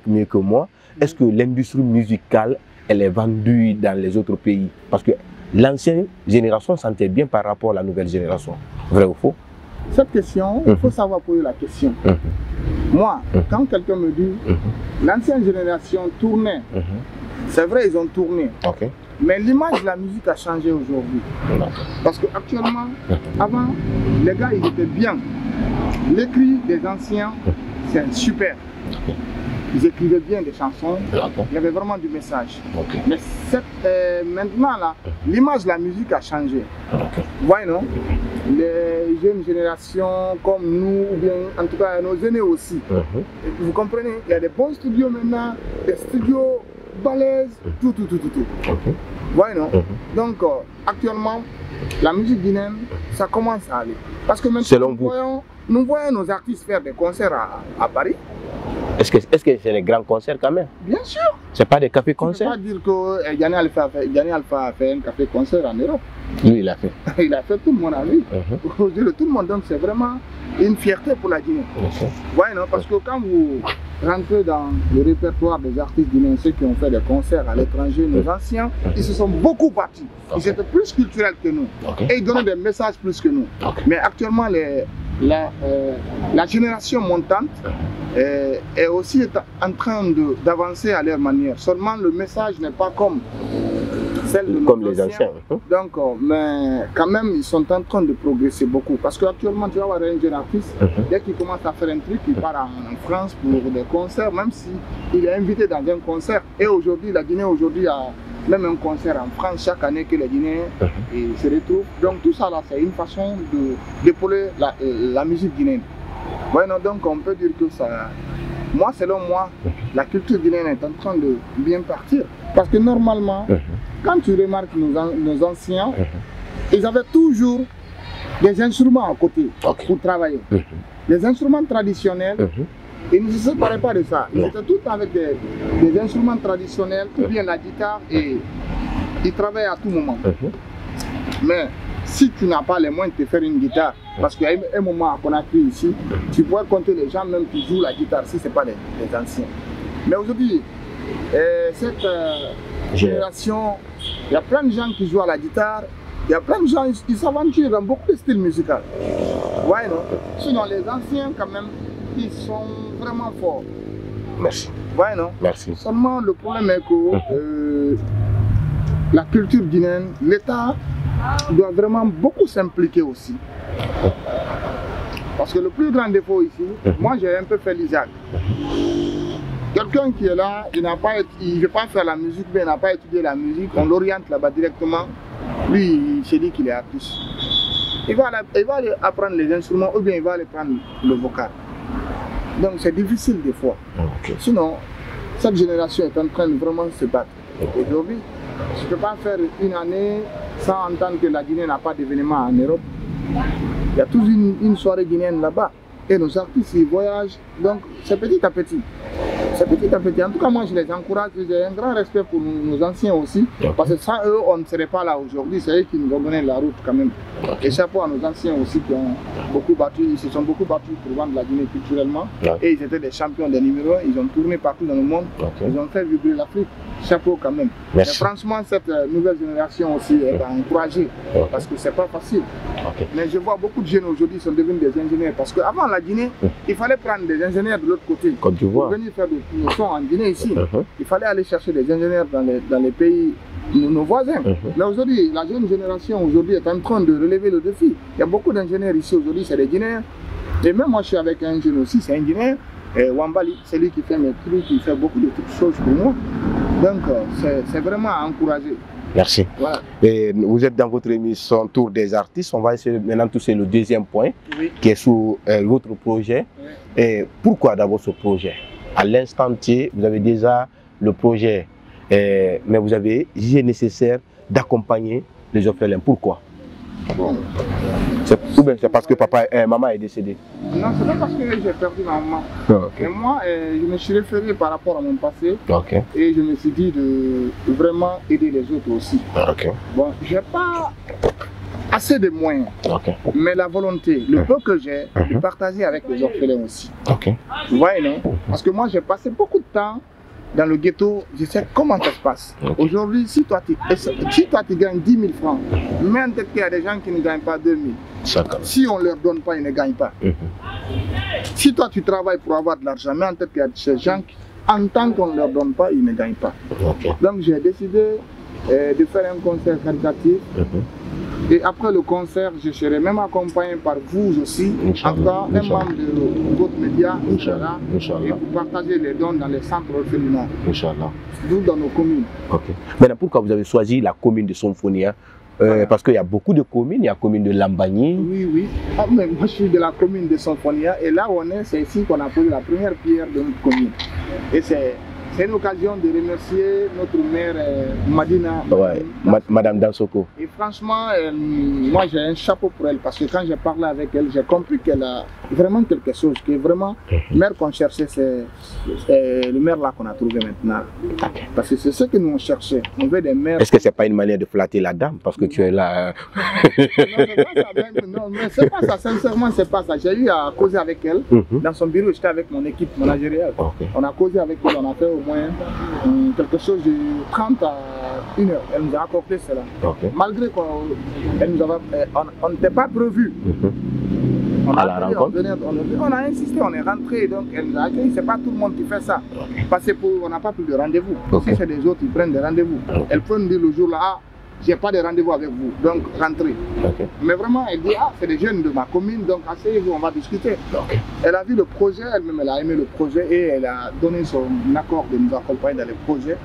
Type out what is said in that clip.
mieux que moi, est-ce que l'industrie musicale, elle est vendue dans les autres pays? Parce que l'ancienne génération sentait bien par rapport à la nouvelle génération. Vrai ou faux? Cette question, il faut savoir poser la question. Moi, quand quelqu'un me dit l'ancienne génération tournait, c'est vrai, ils ont tourné. Mais l'image de la musique a changé aujourd'hui. Parce qu'actuellement, avant, les gars, ils étaient bien. L'écrit des anciens, c'est super. Ils écrivaient bien des chansons, il y avait vraiment du message. Mais maintenant, là, l'image de la musique a changé. Vous voyez, non? Les jeunes générations comme nous, ou bien en tout cas nos aînés aussi. Vous comprenez? Il y a des bons studios maintenant, des studios balèzes, tout. Vous voyez, non? Donc, actuellement, la musique guinéenne, ça commence à aller. Parce que maintenant, nous voyons nos artistes faire des concerts à Paris. Est-ce que c'est des grands concerts quand même? Bien sûr. C'est pas des cafés-concerts? Je ne peux pas dire que Yanni Alpha a fait un café-concert en Europe. Lui, il a fait. Il a fait, tout le monde a vu. Aujourd'hui, tout le monde, donc c'est vraiment une fierté pour la Guinée. Ouais, non, parce que quand vous rentrez dans le répertoire des artistes guinéens, ceux qui ont fait des concerts à l'étranger, nos anciens, ils se sont beaucoup battus. Ils étaient plus culturels que nous. Et ils donnaient des messages plus que nous. Mais actuellement, la génération montante est aussi en train d'avancer à leur manière. Seulement, le message n'est pas comme celle de nos les anciens. Donc, mais quand même, ils sont en train de progresser beaucoup. Parce qu'actuellement, tu vas voir un jeune artiste, dès qu'il commence à faire un truc, il part en France pour des concerts, même s'il est invité dans un concert. Et aujourd'hui, la Guinée aujourd'hui a même un concert en France chaque année que les Guinéens se retrouvent. Donc tout ça là, c'est une façon d'épauler la musique guinéenne. Ouais, non, donc on peut dire que ça, moi selon moi, la culture guinéenne est en train de bien partir. Parce que normalement, quand tu remarques nos anciens, ils avaient toujours des instruments à côté pour travailler. Les instruments traditionnels, ils ne se séparaient pas de ça. Ils étaient tout avec des instruments traditionnels, ou bien la guitare, et ils travaillaient à tout moment. Mais si tu n'as pas les moyens de te faire une guitare, parce qu'il y a un moment qu'on a pris ici, tu pourrais compter les gens même qui jouent la guitare, si ce n'est pas les anciens. Mais aujourd'hui, cette génération, il y a plein de gens qui jouent à la guitare, il y a plein de gens qui s'aventurent dans beaucoup de styles musicaux. Ouais, non? Sinon, les anciens, quand même, ils sont vraiment forts. Merci. Ouais, non? Merci. Seulement, le problème est que la culture guinéenne, l'État doit vraiment beaucoup s'impliquer aussi. Parce que le plus grand défaut ici, moi j'ai un peu fait l'ISAC. Quelqu'un qui est là, il ne veut pas faire la musique, mais il n'a pas étudié la musique, on l'oriente là-bas directement. Lui, il se dit qu'il est artiste. Il va aller apprendre les instruments ou bien il va aller prendre le vocal. Donc c'est difficile des fois. Sinon, cette génération est en train de vraiment se battre. Aujourd'hui, je ne peux pas faire une année sans entendre que la Guinée n'a pas d'événement en Europe. Il y a toujours une soirée guinéenne là-bas. Et nos artistes, ils voyagent. Donc c'est petit à petit. C'est petit à petit. En tout cas, moi, je les encourage. J'ai un grand respect pour nos anciens aussi. Parce que sans eux, on ne serait pas là aujourd'hui. C'est eux qui nous ont donné la route quand même. Et chapeau à nos anciens aussi qui ont beaucoup battu. Ils se sont beaucoup battus pour vendre la Guinée culturellement. Et ils étaient des champions des numéros 1. Ils ont tourné partout dans le monde. Ils ont fait vibrer l'Afrique. Chapeau quand même. Mais franchement, cette nouvelle génération aussi est à encourager. Parce que c'est pas facile. Mais je vois beaucoup de jeunes aujourd'hui sont devenus des ingénieurs. Parce qu'avant la Guinée, il fallait prendre des ingénieurs de l'autre côté. Quand tu vois. Pour venir faire des sons en Guinée ici. Il fallait aller chercher des ingénieurs dans les pays, nos voisins. Mais aujourd'hui, la jeune génération aujourd'hui est en train de relever le défi. Il y a beaucoup d'ingénieurs ici aujourd'hui, c'est des Guinéens. Et même moi, je suis avec un jeune aussi, c'est un Guinéen. Wambali, c'est lui qui fait mes trucs, qui fait beaucoup de choses pour moi. Donc, c'est vraiment à encourager. Merci. Voilà. Et vous êtes dans votre émission Tour des artistes. On va essayer maintenant de toucher le deuxième point, qui est sur votre projet. Et pourquoi d'abord ce projet? À l'instant T, vous avez déjà le projet, mais vous avez jugé nécessaire d'accompagner les orphelins. Pourquoi? Bon. C'est parce que maman est décédée? Non, c'est pas parce que j'ai perdu ma maman. Mais moi, je me suis référé par rapport à mon passé. Et je me suis dit de vraiment aider les autres aussi. Bon, j'ai pas assez de moyens, mais la volonté, le peu que j'ai, de partager avec les orphelins aussi. Vous voyez, non? Parce que moi, j'ai passé beaucoup de temps dans le ghetto, je sais comment ça se passe. Aujourd'hui, si toi tu gagnes 10 000 francs, mais en tête qu'il y a des gens qui ne gagnent pas 2 000. Si on ne leur donne pas, ils ne gagnent pas. Si toi tu travailles pour avoir de l'argent, mais en tête qu'il y a ces gens qui, en tant qu'on ne leur donne pas, ils ne gagnent pas. Donc j'ai décidé de faire un concert caritatif. Et après le concert, je serai même accompagné par vous aussi, en tout cas un membre de votre média, Inch'Allah, et pour partager les dons dans les centres orphelinats, d'où dans nos communes. Maintenant, pourquoi vous avez choisi la commune de Somphonia? Parce qu'il y a beaucoup de communes, il y a la commune de Lambagny. Oui. Ah, mais moi je suis de la commune de Somphonia et là où on est, c'est ici qu'on a posé la première pierre de notre commune. Et c'est une occasion de remercier notre maire Madina. Madame Dansoko. Et franchement, moi j'ai un chapeau pour elle parce que quand j'ai parlé avec elle, j'ai compris qu'elle a vraiment quelque chose, que vraiment, le maire qu'on cherchait, c'est le maire là qu'on a trouvé maintenant. Parce que c'est ce que nous on cherchait. On veut des maires. Est-ce que c'est pas une manière de flatter la dame parce que tu es là? Non, mais c'est pas ça, sincèrement, c'est pas ça. J'ai eu à causer avec elle. Dans son bureau, j'étais avec mon équipe managériale. On a causé avec elle, on a fait au moins quelque chose de 30 à 1 heure. Elle nous a accordé cela. Malgré qu'on n'était pas prévu. On a insisté, on est rentré, donc elle nous a accueillis. C'est pas tout le monde qui fait ça. Parce qu'on n'a pas pris de rendez-vous. Si c'est des autres, ils prennent des rendez-vous. Elle peut nous dire le jour là, ah, j'ai pas de rendez-vous avec vous, donc rentrez. Mais vraiment, elle dit, ah, c'est des jeunes de ma commune, donc asseyez-vous, on va discuter. Elle a vu le projet, elle-même, elle a aimé le projet et elle a donné son accord de nous accompagner dans le projet.